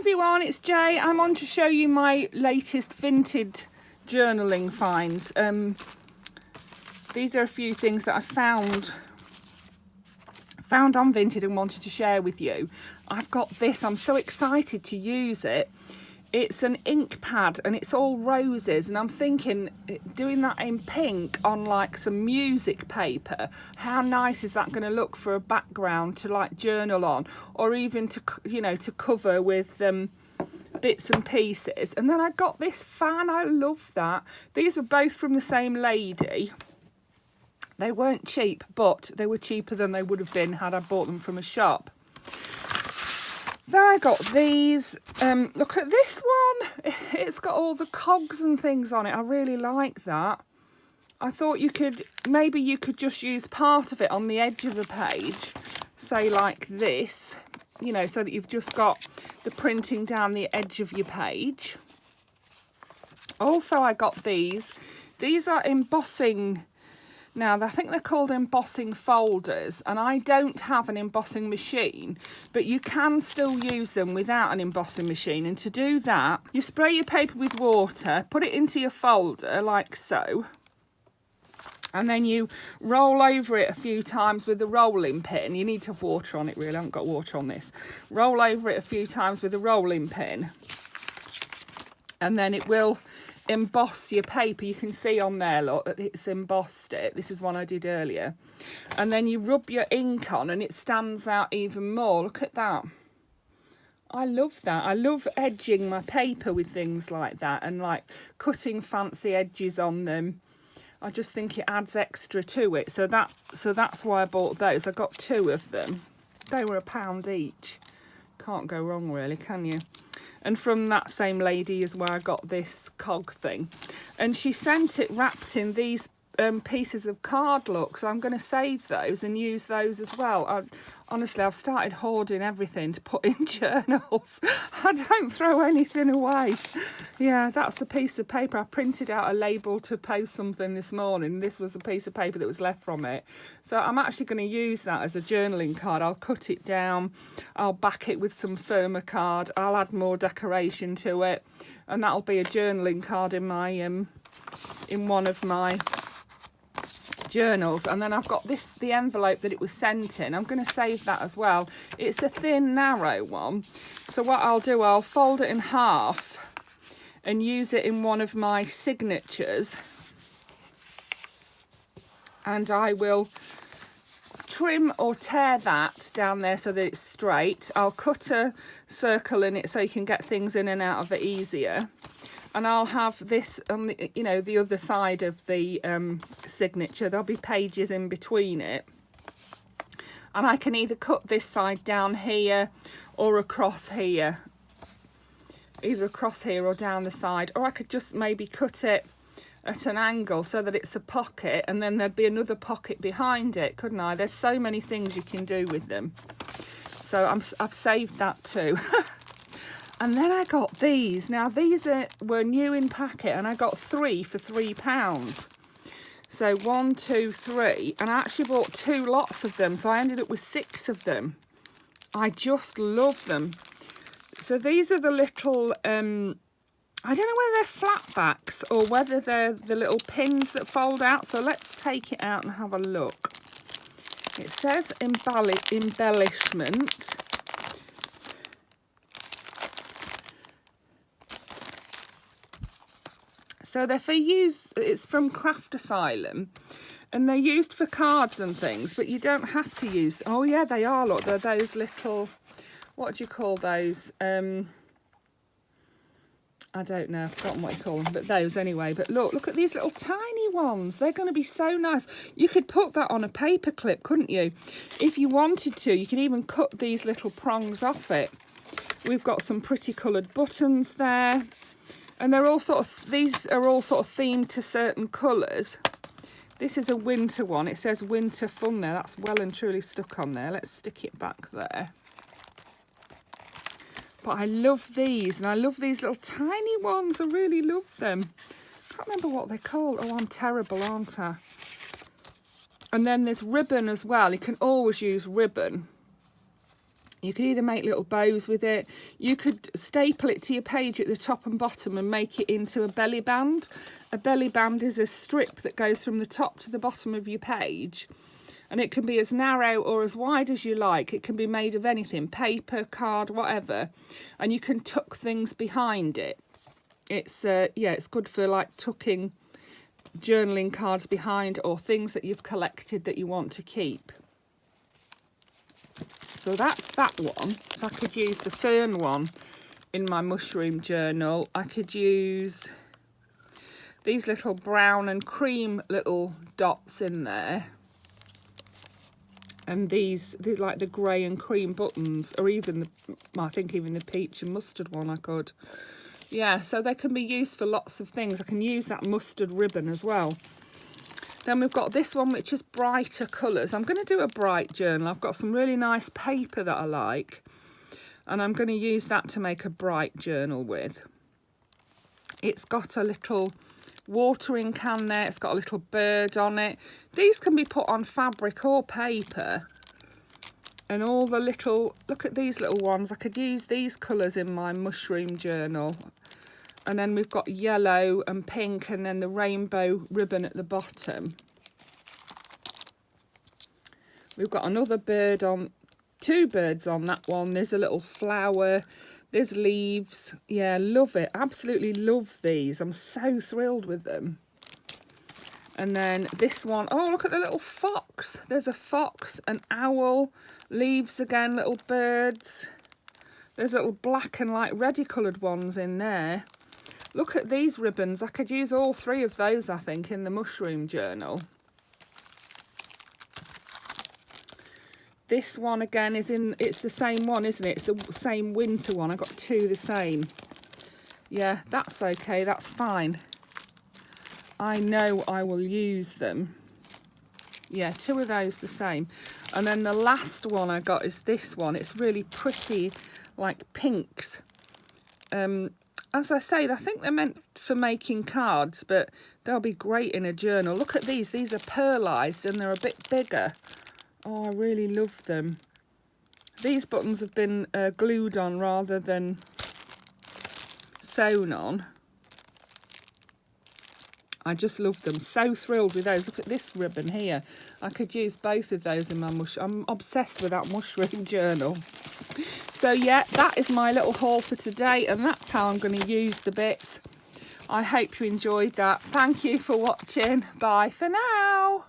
everyone, it's Jay. I'm on to show you my latest Vinted journaling finds. These are a few things that I found on Vinted and wanted to share with you. I've got this, I'm so excited to use it. It's an ink pad and it's all roses, and I'm thinking doing that in pink on like some music paper, how nice is that going to look for a background to like journal on, or even to, you know, to cover with bits and pieces. And then I got this fan, I love that. These were both from the same lady. They weren't cheap, but they were cheaper than they would have been had I bought them from a shop. Then I got these. Look at this one. It's got all the cogs and things on it. I really like that. I thought maybe you could just use part of it on the edge of the page, say like this, you know, so that you've just got the printing down the edge of your page. Also, I got these. These are embossing. Now, I think they're called embossing folders, and I don't have an embossing machine, but you can still use them without an embossing machine. And to do that, you spray your paper with water, put it into your folder like so, and then you roll over it a few times with a rolling pin. You need to have water on it, really. I haven't got water on this. Roll over it a few times with a rolling pin, and then it will emboss your paper. You can see on there, look, that it's embossed it. This is one I did earlier. And then you rub your ink on and it stands out even more. Look at that. I love that. I love edging my paper with things like that and like cutting fancy edges on them. I just think it adds extra to it. So that's why I bought those. I got 2 of them. They were £1 each. Can't go wrong really, can you? And from that same lady is where I got this cog thing. And she sent it wrapped in these pieces of card, look. So I'm going to save those and use those as well. Honestly, I've started hoarding everything to put in journals. I don't throw anything away. Yeah, that's a piece of paper. I printed out a label to post something this morning. This was a piece of paper that was left from it. So I'm actually going to use that as a journaling card. I'll cut it down. I'll back it with some firmer card. I'll add more decoration to it. And that'll be a journaling card in my in one of my journals. And then I've got the envelope that it was sent in. I'm going to save that as well. It's a thin, narrow one. So what I'll do, I'll fold it in half and use it in one of my signatures. And I will trim or tear that down there so that it's straight. I'll cut a circle in it so you can get things in and out of it easier. And I'll have this on the, you know, the other side of the signature. There'll be pages in between it. And I can either cut this side down here or across here. Either across here or down the side. Or I could just maybe cut it at an angle so that it's a pocket, and then there'd be another pocket behind it, couldn't I? There's so many things you can do with them. So I've saved that too. And then I got these. Now these were new in packet, and I got 3 for £3. So 1, 2, 3, and I actually bought 2 lots of them, so I ended up with 6 of them. I just love them. So these are the little, I don't know whether they're flatbacks or whether they're the little pins that fold out. So let's take it out and have a look. It says embellishment. So they're for use, it's from Craft Asylum, and they're used for cards and things, but you don't have to use, oh yeah, they are, look, they're those little, what do you call those? I don't know, I've forgotten what you call them, but those anyway. But look at these little tiny ones. They're going to be so nice. You could put that on a paper clip, couldn't you? If you wanted to, you could even cut these little prongs off it. We've got some pretty coloured buttons there. And they're all these are all sort of themed to certain colours. This is a winter one. It says winter fun there. That's well and truly stuck on there. Let's stick it back there. But I love these, and I love these little tiny ones. I really love them. I can't remember what they're called. Oh, I'm terrible, aren't I? And then there's ribbon as well. You can always use ribbon. You could either make little bows with it. You could staple it to your page at the top and bottom and make it into a belly band. A belly band is a strip that goes from the top to the bottom of your page. And it can be as narrow or as wide as you like. It can be made of anything, paper, card, whatever. And you can tuck things behind it. It's it's good for like tucking journaling cards behind, or things that you've collected that you want to keep. So that's that one. So I could use the fern one in my mushroom journal. I could use these little brown and cream little dots in there. And these like the grey and cream buttons, or even I think even the peach and mustard one I could. Yeah, so they can be used for lots of things. I can use that mustard ribbon as well. Then we've got this one, which is brighter colours. I'm going to do a bright journal. I've got some really nice paper that I like, and I'm going to use that to make a bright journal with. It's got a little watering can there. It's got a little bird on it. These can be put on fabric or paper. And all the little, look at these little ones. I could use these colours in my mushroom journal. And then we've got yellow and pink, and then the rainbow ribbon at the bottom. We've got another bird on, two birds on that one. There's a little flower, there's leaves. Yeah, love it. Absolutely love these. I'm so thrilled with them. And then this one, oh, look at the little fox. There's a fox, an owl, leaves again, little birds. There's little black and like reddy coloured ones in there. Look at these ribbons. I could use all three of those, I think, in the mushroom journal. This one again is in, it's the same one, isn't it? It's the same winter one. I got two the same. Yeah, that's okay. That's fine. I know I will use them. Yeah, two of those the same. And then the last one I got is this one. It's really pretty, like pinks. As I say, I think they're meant for making cards, but they'll be great in a journal. Look at these. These are pearlised and they're a bit bigger. Oh, I really love them. These buttons have been glued on rather than sewn on. I just love them. So thrilled with those. Look at this ribbon here. I could use both of those in my I'm obsessed with that mushroom journal. So yeah, that is my little haul for today, and that's how I'm going to use the bits. I hope you enjoyed that. Thank you for watching. Bye for now.